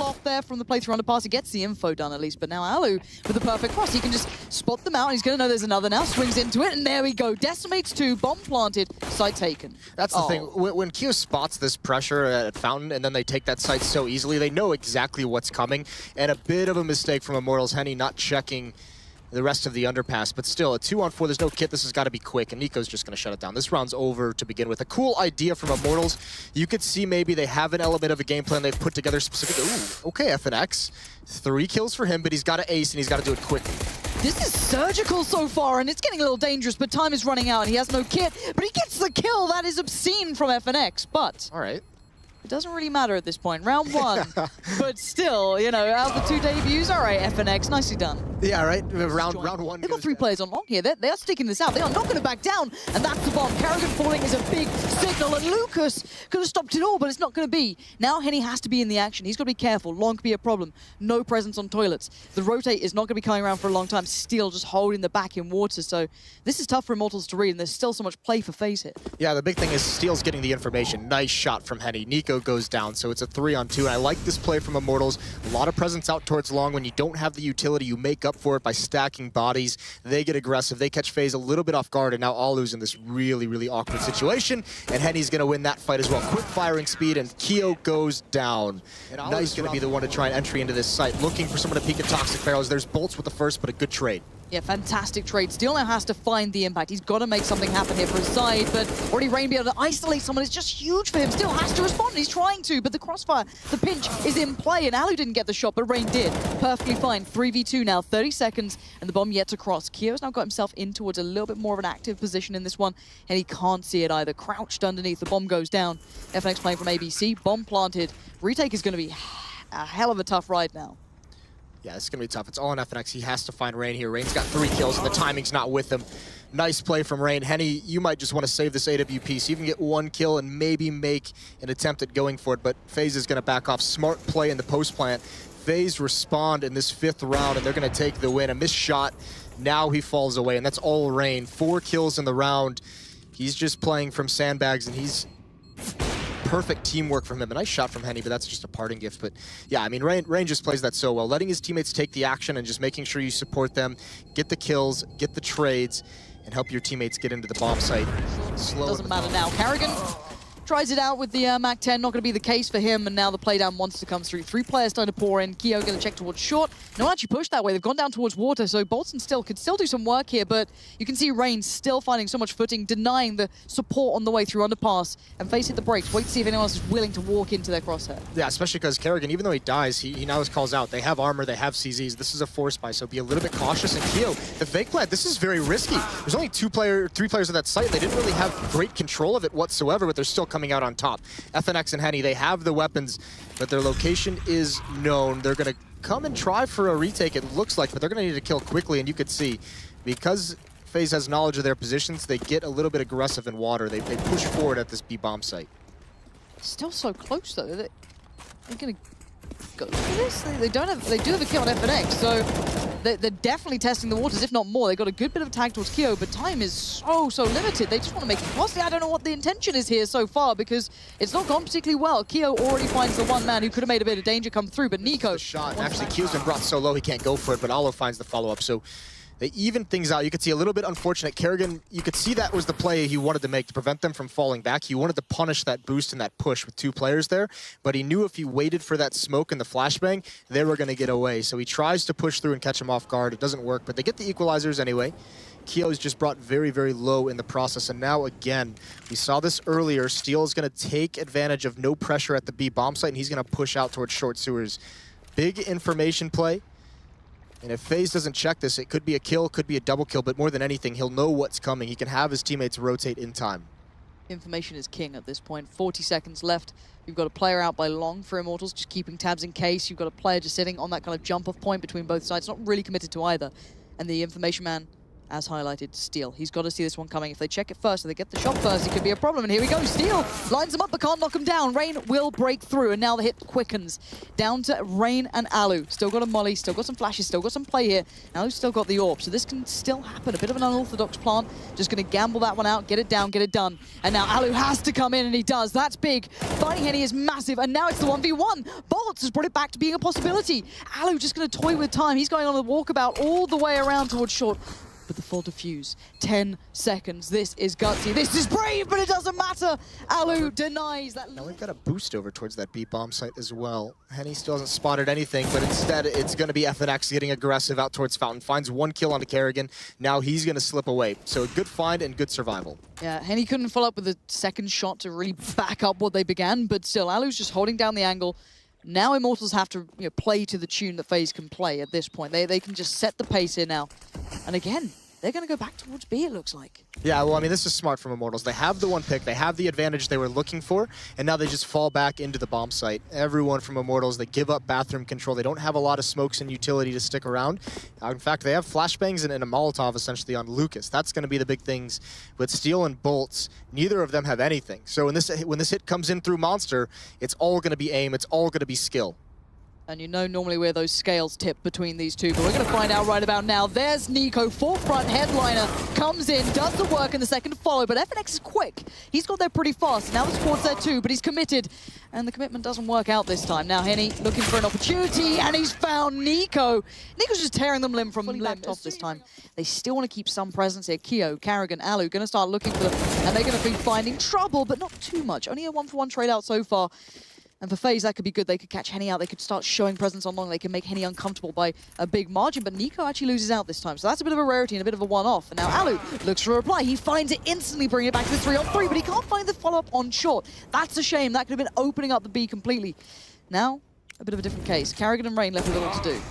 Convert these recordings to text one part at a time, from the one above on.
off there from the play through underpass. He gets the info done at least, but now Alu with the perfect cross. He can just spot them out, and he's going to know there's another now. Swings into it, and there we go. Decimates 2, bomb planted, site taken. That's the thing. When Keo spots this pressure at Fountain, and then they take that site so easily, they know exactly what's coming. And a bit of a mistake from Immortals. Henny not checking the rest of the underpass, but still, a 2-on-4, there's no kit, this has got to be quick, and Nico's just going to shut it down. This round's over to begin with. A cool idea from Immortals. You could see maybe they have an element of a game plan they've put together specifically. Ooh, okay, FNX. 3 kills for him, but he's got to ace, and he's got to do it quickly. This is surgical so far, and it's getting a little dangerous, but time is running out, and he has no kit, but he gets the kill. That is obscene from FNX, but... All right. It doesn't really matter at this point. Round 1, but still, you know, out of the 2 debuts, all right, FNX, nicely done. Yeah, right. Round 1. They've got 3 players on long here. They are sticking this out. They are not going to back down, and that's the bomb. Kerrigan falling is a big signal, and Lucas could have stopped it all, but it's not going to be. Now Henny has to be in the action. He's got to be careful. Long could be a problem. No presence on toilets. The rotate is not going to be coming around for a long time. Steel just holding the back in water, so this is tough for Immortals to read, and there's still so much play for FaZe here. Yeah, the big thing is Steel's getting the information. Nice shot from Henny. Nico goes down, so it's a 3-on-2, and I like this play from Immortals. A lot of presence out towards long. When you don't have the utility, you make up for it by stacking bodies. They get aggressive. They catch FaZe a little bit off guard, and now Alu's in this really, really awkward situation, and Henny's going to win that fight as well. Quick firing speed, and Keo goes down. And Alu's going to be the one to try an entry into this site, looking for someone to peek at Toxic Barrels. There's bolts with the first, but a good trade. Yeah, fantastic trade. Steel now has to find the impact. He's got to make something happen here for his side, but already Rain being able to isolate someone is just huge for him. Steel has to respond, and he's trying to, but the crossfire, the pinch is in play, and Alu didn't get the shot, but Rain did. Perfectly fine. 3v2 now, 30 seconds, and the bomb yet to cross. Keo's now got himself in towards a little bit more of an active position in this one, and he can't see it either. Crouched underneath, the bomb goes down. FNX playing from ABC, bomb planted. Retake is going to be a hell of a tough ride now. Yeah, it's going to be tough. It's all on FNX. He has to find Rain here. Rain's got 3 kills, and the timing's not with him. Nice play from Rain. Henny, you might just want to save this AWP so you can get 1 kill and maybe make an attempt at going for it, but FaZe is going to back off. Smart play in the post plant. FaZe respond in this 5th round, and they're going to take the win. A missed shot. Now he falls away, and that's all Rain. 4 kills in the round. He's just playing from sandbags, and he's... perfect teamwork from him. A nice shot from Henny, but that's just a parting gift. But yeah, I mean, Rain just plays that so well. Letting his teammates take the action and just making sure you support them, get the kills, get the trades, and help your teammates get into the bomb site. Slow. Doesn't matter now. Kerrigan tries it out with the Mac 10. Not going to be the case for him, and now the playdown wants to come through. 3 players starting to pour in. Keo going to check towards short. No actually push that way. They've gone down towards water, so Bolton still could still do some work here, but you can see Rain still finding so much footing, denying the support on the way through underpass, and FaZe hit the brakes. Wait to see if anyone else is willing to walk into their crosshair. Yeah, especially because Kerrigan, even though he dies, he now calls out. They have armor, they have CZs. This is a force buy, so be a little bit cautious. And Keo, the fake plant, this is very risky. There's only 3 players at that site. They didn't really have great control of it whatsoever, but they're still coming out on top. FNX and Henny, they have the weapons, but their location is known. They're going to come and try for a retake, it looks like, but they're going to need to kill quickly, and you could see, because FaZe has knowledge of their positions, they get a little bit aggressive in water. They push forward at this B-bomb site. Still so close, though. They're going to go for this. They do have a kill on FNX, so they're definitely testing the waters, if not more. They got a good bit of tag towards Keo, but time is so limited. They just want to make it costly. I don't know what the intention is here so far, because it's not gone particularly well. Keo already finds the one man who could have made a bit of danger come through, but Nico... The shot. Actually, Keo's been brought so low he can't go for it, but Alo finds the follow-up, so they even things out. You could see a little bit unfortunate. Kerrigan, you could see that was the play he wanted to make to prevent them from falling back. He wanted to punish that boost and that push with 2 players there, but he knew if he waited for that smoke and the flashbang, they were going to get away. So he tries to push through and catch him off guard. It doesn't work, but they get the equalizers anyway. Keo's just brought very, very low in the process, and now again, we saw this earlier, Steel is going to take advantage of no pressure at the B bomb site, and he's going to push out towards short sewers. Big information play. And if FaZe doesn't check this, it could be a kill, could be a double kill, but more than anything, he'll know what's coming. He can have his teammates rotate in time. Information is king at this point. 40 seconds left. You've got a player out by long for Immortals, just keeping tabs in case. You've got a player just sitting on that kind of jump-off point between both sides, not really committed to either. And the information man as highlighted, Steel. He's got to see this one coming. If they check it first, if they get the shot first, it could be a problem. And here we go, Steel lines him up but can't knock him down. Rain will break through, and now the hit quickens. Down to Rain and Alu. Still got a molly, still got some flashes, still got some play here. Alu's still got the orb, so this can still happen. A bit of an unorthodox plant. Just going to gamble that one out, get it down, get it done. And now Alu has to come in, and he does. That's big. Fighting Henny is massive, and now it's the 1v1. BALTBET has brought it back to being a possibility. Alu just going to toy with time. He's going on a walkabout all the way around towards short. But the full defuse, 10 seconds. This is gutsy, this is brave, but it doesn't matter. Alu denies that. Now we've got a boost over towards that B bomb site as well. Henny still hasn't spotted anything, but instead it's going to be FNX getting aggressive out towards Fountain. Finds 1 kill onto Kerrigan. Now he's going to slip away. So a good find and good survival. Yeah, Henny couldn't follow up with a second shot to really back up what they began, but still, Alu's just holding down the angle. Now Immortals have to play to the tune that FaZe can play at this point. They can just set the pace here now. And again, they're going to go back towards B, it looks like. Yeah, well, I mean, this is smart from Immortals. They have the one pick, they have the advantage they were looking for, and now they just fall back into the bomb site. Everyone from Immortals, they give up bathroom control. They don't have a lot of smokes and utility to stick around. In fact, they have flashbangs and a Molotov essentially on Lucas. That's going to be the big things. With Steel and Bolts, neither of them have anything. So when this hit comes in through Monster, it's all going to be aim, it's all going to be skill. And you know normally where those scales tip between these two, but we're going to find out right about now. There's Nico, forefront headliner, comes in, does the work in the second follow, but FNX is quick. He's got there pretty fast. Now the squad's there too, but he's committed, and the commitment doesn't work out this time. Now Henny looking for an opportunity, and he's found Nico. Nico's just tearing them limb from limb off this time. They still want to keep some presence here. Keo, Kerrigan, Alu going to start looking for them, and they're going to be finding trouble, but not too much. Only a 1-for-1 trade out so far. And for FaZe, that could be good. They could catch Henny out. They could start showing presence on long. They can make Henny uncomfortable by a big margin. But Nico actually loses out this time. So that's a bit of a rarity and a bit of a one-off. And now Alu looks for a reply. He finds it instantly, bringing it back to the 3-on-3. But he can't find the follow-up on short. That's a shame. That could have been opening up the B completely. Now, a bit of a different case. Kerrigan and Rain left with a lot to do.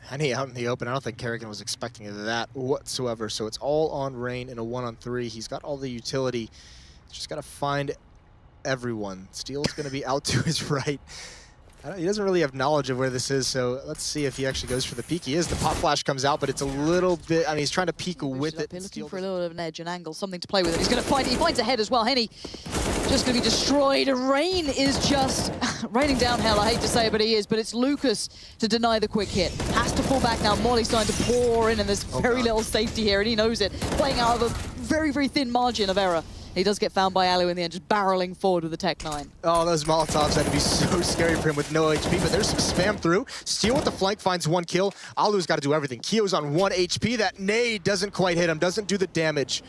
Henny out in the open. I don't think Kerrigan was expecting that whatsoever. So it's all on Rain in a 1-on-3. He's got all the utility. Just got to find everyone. Steel's going to be out to his right. He doesn't really have knowledge of where this is, so let's see if he actually goes for the peek. He is. The pop flash comes out, but it's a little bit, I mean, he's trying to peek with it. Looking for a little bit of an edge, an angle, something to play with. And he's going to find it. He finds a head as well. Henny just going to be destroyed. Rain is just raining down hell. I hate to say it, but he is. But it's Lucas to deny the quick hit. Has to fall back now. Molly's starting to pour in, and there's very little safety here, and he knows it. Playing out of a very, very thin margin of error. He does get found by Alu in the end, just barreling forward with the Tech 9. Oh, those Molotovs had to be so scary for him with no HP, but there's some spam through. Steel with the flank finds 1 kill. Alu's got to do everything. Keo's on 1 HP. That nade doesn't quite hit him, doesn't do the damage.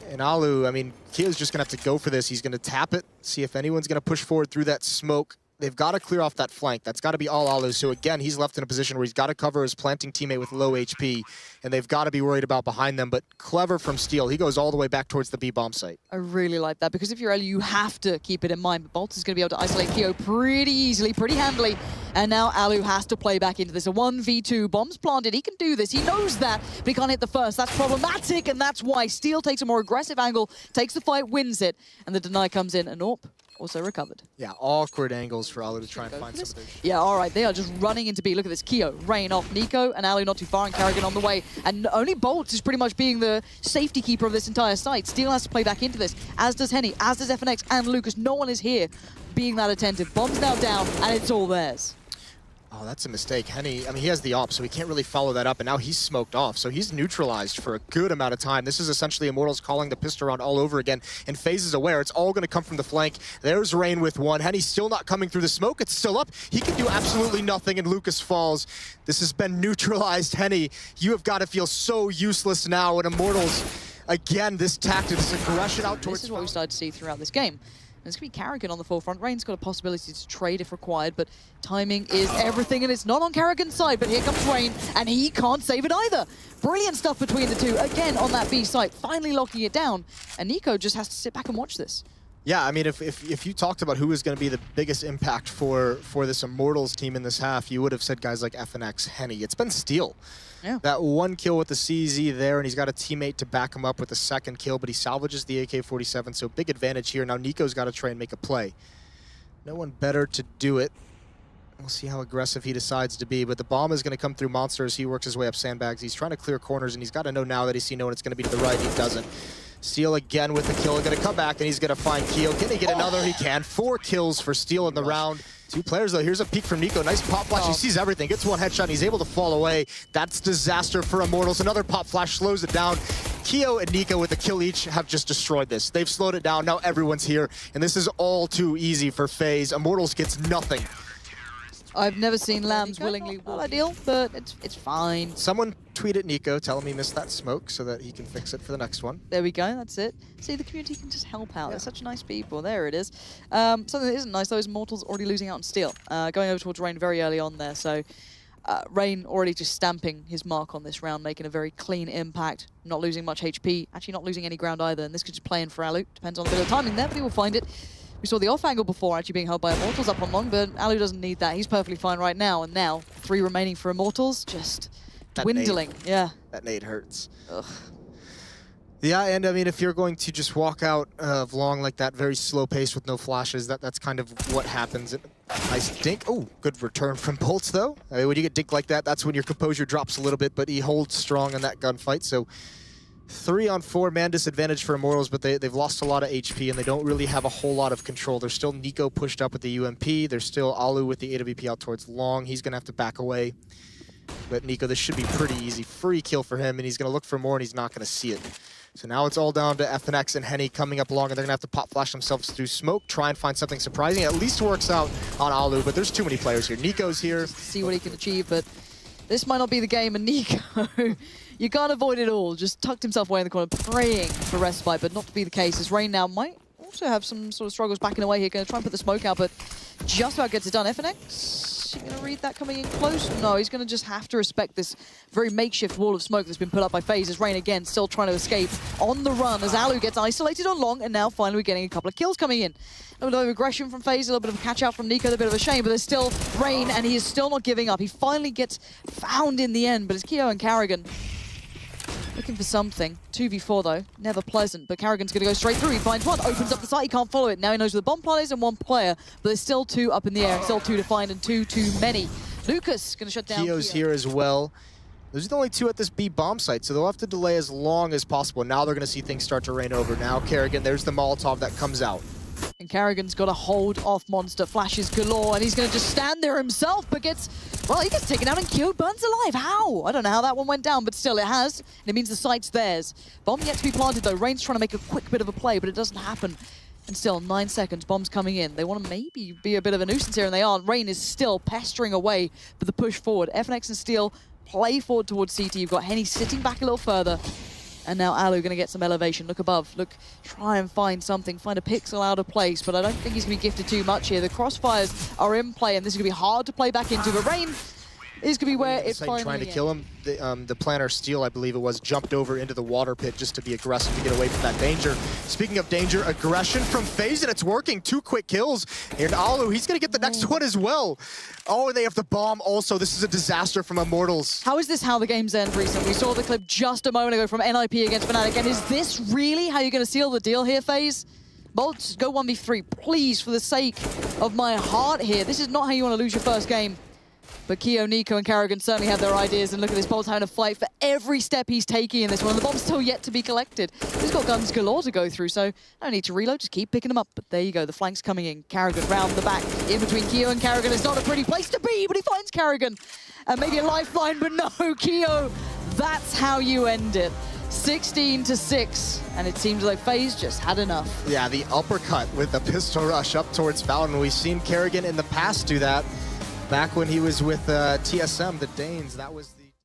And Alu, I mean, Keo's just going to have to go for this. He's going to tap it, see if anyone's going to push forward through that smoke. They've got to clear off that flank. That's got to be all Alu. So again, he's left in a position where he's got to cover his planting teammate with low HP, and they've got to be worried about behind them. But clever from Steel. He goes all the way back towards the B bomb site. I really like that, because if you're Alu, you have to keep it in mind. But BALTBET is going to be able to isolate Keo pretty easily, pretty handily. And now Alu has to play back into this. A 1v2, bombs planted. He can do this. He knows that, but he can't hit the first. That's problematic, and that's why Steel takes a more aggressive angle, takes the fight, wins it, and the deny comes in, and also recovered. Yeah, awkward angles for Alu to try and find some of those. Yeah, all right, they are just running into B. Look at this, Keo, Rain off Nico, and Alu not too far, and Kerrigan on the way. And only BALTBET is pretty much being the safety keeper of this entire site. Steel has to play back into this, as does Henny, as does FNX and Lucas. No one is here being that attentive. Bomb's now down, and it's all theirs. Oh, that's a mistake. Henny, I mean, he has the op, so he can't really follow that up, and now he's smoked off. So he's neutralized for a good amount of time. This is essentially Immortals calling the pistol round all over again, and FaZe is aware. It's all going to come from the flank. There's Rain with 1. Henny's still not coming through the smoke. It's still up. He can do absolutely nothing, and Lucas falls. This has been neutralized. Henny, you have got to feel so useless now, and Immortals, again, this tactic, this aggression out towards... This is what we started to see throughout this game. And it's going to be Kerrigan on the forefront. Rain's got a possibility to trade if required, but timing is everything, and it's not on Kerrigan's side. But here comes Rain, and he can't save it either. Brilliant stuff between the two, again on that B site, finally locking it down. And Nico just has to sit back and watch this. Yeah, I mean, if you talked about who was going to be the biggest impact for this Immortals team in this half, you would have said guys like FNX, Henny. It's been Steel. Yeah. That 1 kill with the CZ there, and he's got a teammate to back him up with a 2nd kill, but he salvages the AK-47, so big advantage here. Now Nico's got to try and make a play. No one better to do it. We'll see how aggressive he decides to be, but the bomb is going to come through Monster as he works his way up sandbags. He's trying to clear corners, and he's got to know now that he's seen no one. It's going to be to the right. He doesn't. Steel again with the kill. Going to come back, and he's going to find Keo. Can he get another? He can. 4 kills for Steel in the round. 2 players, though. Here's a peek from Nico. Nice pop flash. He sees everything. Gets 1 headshot. And he's able to fall away. That's disaster for Immortals. Another pop flash slows it down. Keo and Nico with a kill each have just destroyed this. They've slowed it down. Now everyone's here. And this is all too easy for FaZe. Immortals gets nothing. I've never seen Lambs willingly not ideal, but it's fine. Someone tweeted Nico telling me he missed that smoke so that he can fix it for the next one. There we go, that's it. See, the community can just help out. They're such nice people. There it is. Something that isn't nice, though, is Immortals already losing out on Steel. Going over towards Rain very early on there, so Rain already just stamping his mark on this round, making a very clean impact. Not losing much HP, actually not losing any ground either, and this could just play in for Alu. Depends on a bit of timing there, but he will find it. We saw the off angle before actually being held by Immortals up on long, but Alu doesn't need that. He's perfectly fine right now. And now, 3 remaining for Immortals, just dwindling. Yeah. That nade hurts. Ugh. Yeah, and I mean, if you're going to just walk out of long like that, very slow pace with no flashes, that's kind of what happens. Nice dink. Oh, good return from Bolts, though. I mean, when you get dink like that, that's when your composure drops a little bit, but he holds strong in that gunfight, so 3-on-4 man disadvantage for Immortals, but they've lost a lot of HP and they don't really have a whole lot of control. There's still Nico pushed up with the UMP. There's still Alu with the AWP out towards long. He's going to have to back away. But Nico, this should be pretty easy. Free kill for him, and he's going to look for more, and he's not going to see it. So now it's all down to FNX and Henny coming up along, and they're going to have to pop flash themselves through smoke, try and find something surprising. It at least works out on Alu, but there's too many players here. Nico's here. Just see what he can achieve, but this might not be the game, and Nico, you can't avoid it all. Just tucked himself away in the corner, praying for respite, but not to be the case, as Rain now might also have some sort of struggles backing away here. Going to try and put the smoke out, but just about gets it done. FNX, you going to read that coming in close? No, he's going to just have to respect this very makeshift wall of smoke that's been put up by FaZe, as Rain again still trying to escape on the run as Alu gets isolated on long, and now finally getting a couple of kills coming in. A little bit of aggression from FaZe, a little bit of a catch out from Nico, a bit of a shame, but there's still Rain, and he is still not giving up. He finally gets found in the end, but it's Keo and Karrigan looking for something. 2v4 though, never pleasant, but Karrigan's gonna go straight through. He finds one, opens up the site, he can't follow it. Now he knows where the bomb plant is and 1 player, but there's still 2 up in the air, and still 2 to find, and 2 too many. Lucas gonna shut down Keo's Keo. here as well. Those are the only 2 at this B bomb site, so they'll have to delay as long as possible. Now they're gonna see things start to rain over. Now Karrigan, there's the Molotov that comes out. And Karrigan's got to hold off Monster, flashes galore, and he's going to just stand there himself, but gets, well, he gets taken out and killed, burns alive. How? I don't know how that one went down, but still it has, and it means the site's theirs. Bomb yet to be planted though. Rain's trying to make a quick bit of a play, but it doesn't happen. And still, 9 seconds, bomb's coming in. They want to maybe be a bit of a nuisance here, and they are. Rain is still pestering away for the push forward. FNX and Steel play forward towards CT. You've got Henny sitting back a little further. And now Alu going to get some elevation. Look above. Look, try and find something. Find a pixel out of place. But I don't think he's going to be gifted too much here. The crossfires are in play, and this is going to be hard to play back into. But Rain is going to be where it finally trying to kill him. The planner Steel, I believe it was, jumped over into the water pit just to be aggressive to get away from that danger. Speaking of danger, aggression from FaZe, and it's working. 2 quick kills. And Alu, he's going to get the next one as well. Oh, and they have the bomb also. This is a disaster from Immortals. How is this how the games end recently? We saw the clip just a moment ago from NIP against Fnatic. And is this really how you're going to seal the deal here, FaZe? Bolts, go 1v3, please, for the sake of my heart here. This is not how you want to lose your first game. But Keo, Nico, and Karrigan certainly have their ideas, and look at this, Bolt's having a fight for every step he's taking in this one. The bomb's still yet to be collected. He's got guns galore to go through, so no need to reload, just keep picking them up. But there you go, the flank's coming in. Karrigan round the back, in between Keo and Karrigan. It's not a pretty place to be, but he finds Karrigan. And maybe a lifeline, but no, Keo, that's how you end it. 16-6, and it seems like FaZe just had enough. Yeah, the uppercut with the pistol rush up towards Fountain. We've seen Karrigan in the past do that. Back when he was with TSM, the Danes, that was the